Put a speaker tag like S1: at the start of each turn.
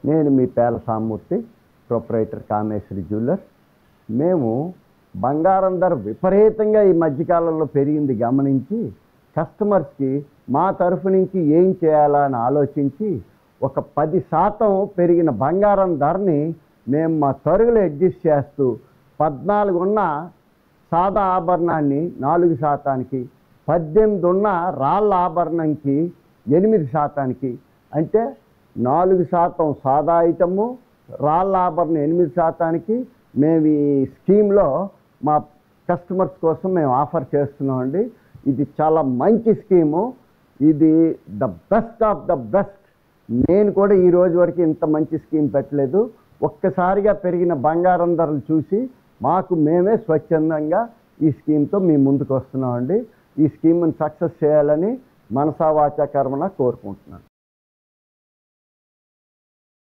S1: నేను మీ పేల సామూర్తి, proprietor Kameshwari jewellers. మేము బంగారం ధర విపరీతంగా ఈ మధ్యకాలంలో పెరిగింది గమనించి కస్టమర్స్కి మా తరఫు నుంచి ఏం చేయాలా అని ఆలోచించి ఒక 10% పెరిగిన బంగారం ధరని మేము మా తరుగులు అడ్జస్ట్ చేస్తూ 14 ఉన్న సాదా ఆభరణాన్ని 4%, 18 ఉన్న రాళ్ళ ఆభరణంకి 8%, అంటే 4% సాదా ఐటము, రాళ్ళ ఆభరణం 8%. మేము ఈ స్కీమ్లో మా కస్టమర్స్ కోసం మేము ఆఫర్ చేస్తున్నామండి. ఇది చాలా మంచి స్కీము. ఇది the best of the best. నేను కూడా ఈ రోజు వరకు ఇంత మంచి స్కీమ్ పెట్టలేదు. ఒక్కసారిగా పెరిగిన బంగారం ధరలు చూసి మాకు మేమే స్వచ్ఛందంగా ఈ స్కీమ్తో మీ ముందుకు వస్తున్నామండి. ఈ స్కీమ్ని సక్సెస్ చేయాలని మనసా వాచా కర్మన కోరుకుంటున్నాను.